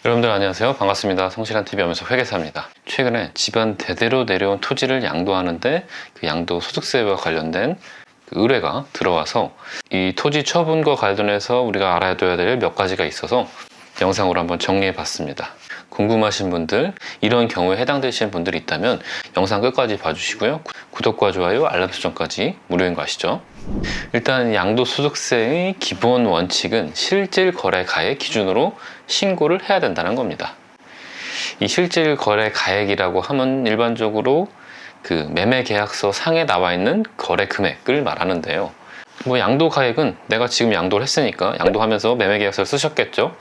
여러분들 안녕하세요. 반갑습니다. 성실한TV 하면서 회계사입니다. 최근에 집안 대대로 내려온 토지를 양도하는데 그 양도 소득세와 관련된 의뢰가 들어와서 이 토지 처분과 관련해서 우리가 알아둬야 될 몇 가지가 있어서 영상으로 한번 정리해 봤습니다. 궁금하신 분들, 이런 경우에 해당되시는 분들이 있다면 영상 끝까지 봐주시고요. 구독과 좋아요, 알람 설정까지 무료인 거 아시죠? 일단 양도소득세의 기본 원칙은 실질 거래 가액 기준으로 신고를 해야 된다는 겁니다. 이 실질 거래 가액이라고 하면 일반적으로 그 매매계약서 상에 나와 있는 거래 금액을 말하는데요. 뭐 양도 가액은 내가 지금 양도를 했으니까 양도하면서 매매계약서를 쓰셨겠죠.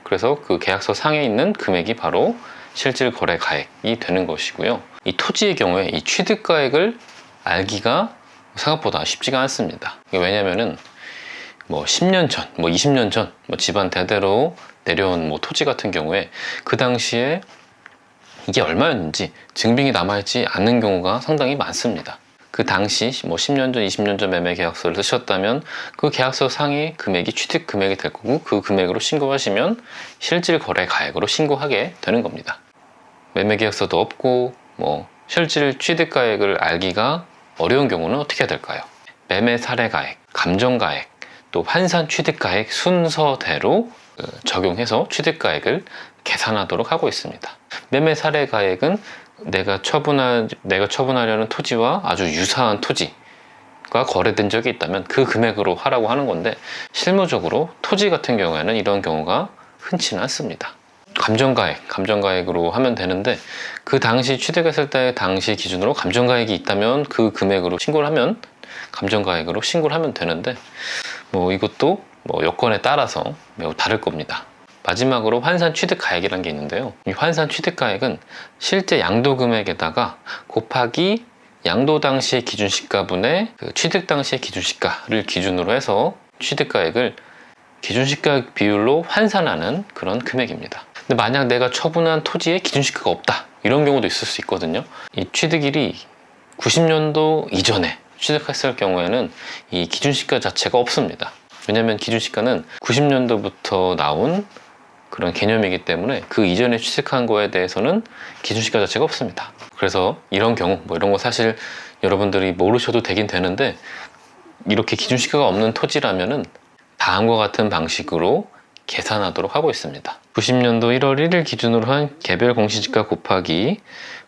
그래서 그 계약서 상에 있는 금액이 바로 실질 거래 가액이 되는 것이고요. 이 토지의 경우에 이 취득가액을 알기가 생각보다 쉽지가 않습니다. 왜냐면은 뭐 10년 전, 뭐 20년 전, 뭐 집안 대대로 내려온 뭐 토지 같은 경우에 그 당시에 이게 얼마였는지 증빙이 남아있지 않는 경우가 상당히 많습니다. 그 당시 뭐 10년 전, 20년 전 매매 계약서를 쓰셨다면 그 계약서 상의 금액이 취득 금액이 될 거고 그 금액으로 신고하시면 실질 거래 가액으로 신고하게 되는 겁니다. 매매 계약서도 없고 뭐 실질 취득 가액을 알기가 어려운 경우는 어떻게 해야 될까요? 매매 사례 가액, 감정 가액, 또 환산 취득 가액 순서대로 적용해서 취득 가액을 계산하도록 하고 있습니다. 매매 사례 가액은 내가 처분하려는 토지와 아주 유사한 토지가 거래된 적이 있다면 그 금액으로 하라고 하는 건데, 실무적으로 토지 같은 경우에는 이런 경우가 흔치는 않습니다. 감정가액으로 하면 되는데, 그 당시 취득했을 때 당시 기준으로 감정가액이 있다면 그 금액으로 신고를 하면 감정가액으로 신고를 하면 되는데, 뭐 이것도 뭐 여건에 따라서 매우 다를 겁니다. 마지막으로 환산 취득가액이라는 게 있는데요. 이 환산 취득가액은 실제 양도 금액에다가 곱하기 양도 당시의 기준시가분의 그 취득 당시의 기준시가를 기준으로 해서 취득가액을 기준시가 비율로 환산하는 그런 금액입니다. 근데 만약 내가 처분한 토지에 기준시가가 없다, 이런 경우도 있을 수 있거든요. 이 취득일이 90년도 이전에 취득했을 경우에는 이 기준시가 자체가 없습니다. 왜냐하면 기준시가는 90년도부터 나온 그런 개념이기 때문에 그 이전에 취득한 거에 대해서는 기준시가 자체가 없습니다. 그래서 이런 경우, 뭐 이런 거 사실 여러분들이 모르셔도 되긴 되는데, 이렇게 기준시가가 없는 토지라면은 다음과 같은 방식으로 계산하도록 하고 있습니다. 90년도 1월 1일 기준으로 한 개별 공시지가 곱하기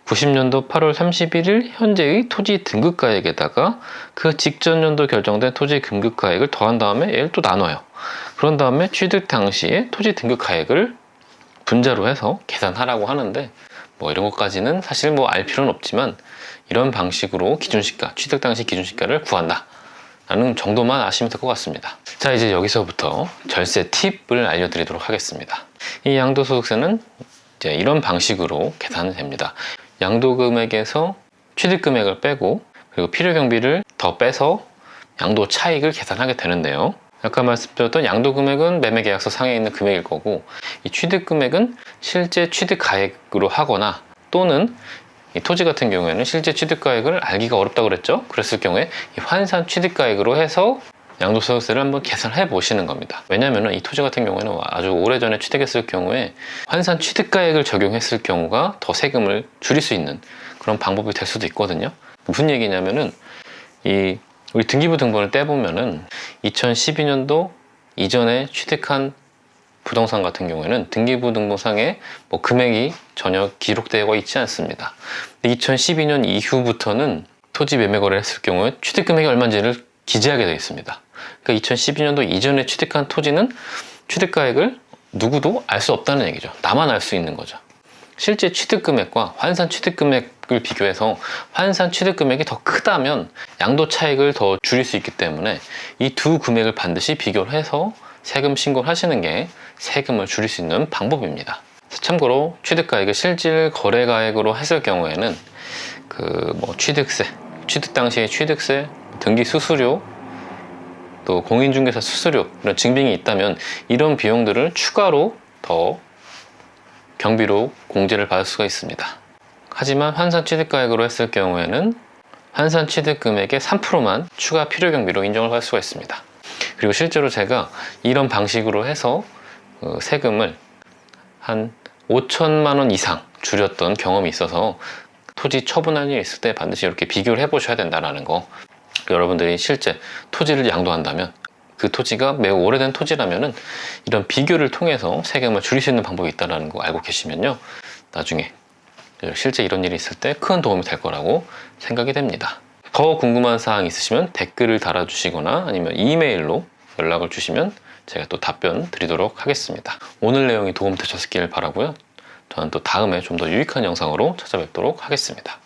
90년도 8월 31일 현재의 토지 등급가액에다가 그 직전 연도 결정된 토지 등급가액을 더한 다음에 얘를 또 나눠요. 그런 다음에 취득 당시에 토지 등급가액을 분자로 해서 계산하라고 하는데, 뭐 이런 것까지는 사실 뭐 알 필요는 없지만 이런 방식으로 기준시가, 취득 당시 기준시가를 구한다 라는 정도만 아시면 될 것 같습니다. 자, 이제 여기서부터 절세 팁을 알려드리도록 하겠습니다. 이 양도소득세는 이제 이런 방식으로 계산이 됩니다. 양도금액에서 취득금액을 빼고 그리고 필요경비를 더 빼서 양도 차익을 계산하게 되는데요. 아까 말씀드렸던 양도금액은 매매계약서 상에 있는 금액일 거고, 이 취득금액은 실제 취득가액으로 하거나 또는 이 토지 같은 경우에는 실제 취득가액을 알기가 어렵다고 그랬죠. 그랬을 경우에 이 환산 취득가액으로 해서 양도소득세를 한번 계산해 보시는 겁니다. 왜냐하면 이 토지 같은 경우에는 아주 오래전에 취득했을 경우에 환산 취득가액을 적용했을 경우가 더 세금을 줄일 수 있는 그런 방법이 될 수도 있거든요. 무슨 얘기냐면은 우리 등기부 등본을 떼보면은 2012년도 이전에 취득한 부동산 같은 경우에는 등기부 등본상에 뭐 금액이 전혀 기록되어 있지 않습니다. 2012년 이후부터는 토지 매매 거래를 했을 경우에 취득 금액이 얼마인지를 기재하게 되어 있습니다. 그러니까 2012년도 이전에 취득한 토지는 취득가액을 누구도 알 수 없다는 얘기죠. 나만 알 수 있는 거죠. 실제 취득금액과 환산 취득금액을 비교해서 환산 취득금액이 더 크다면 양도 차익을 더 줄일 수 있기 때문에 이 두 금액을 반드시 비교를 해서 세금 신고를 하시는 게 세금을 줄일 수 있는 방법입니다. 참고로 취득가액을 실질 거래가액으로 했을 경우에는 그 뭐 취득세, 취득 당시의 취득세, 등기 수수료, 또 공인중개사 수수료, 이런 증빙이 있다면 이런 비용들을 추가로 더 경비로 공제를 받을 수가 있습니다. 하지만 환산 취득가액으로 했을 경우에는 환산 취득금액의 3%만 추가 필요경비로 인정을 받을 수가 있습니다. 그리고 실제로 제가 이런 방식으로 해서 세금을 한 5천만 원 이상 줄였던 경험이 있어서 토지 처분할 일이 있을 때 반드시 이렇게 비교를 해보셔야 된다는 거. 여러분들이 실제 토지를 양도한다면 그 토지가 매우 오래된 토지라면은 이런 비교를 통해서 세금을 줄일 수 있는 방법이 있다는 거 알고 계시면요, 나중에 실제 이런 일이 있을 때 큰 도움이 될 거라고 생각이 됩니다. 더 궁금한 사항 있으시면 댓글을 달아주시거나 아니면 이메일로 연락을 주시면 제가 또 답변 드리도록 하겠습니다. 오늘 내용이 도움 되셨길 바라고요. 저는 또 다음에 좀 더 유익한 영상으로 찾아뵙도록 하겠습니다.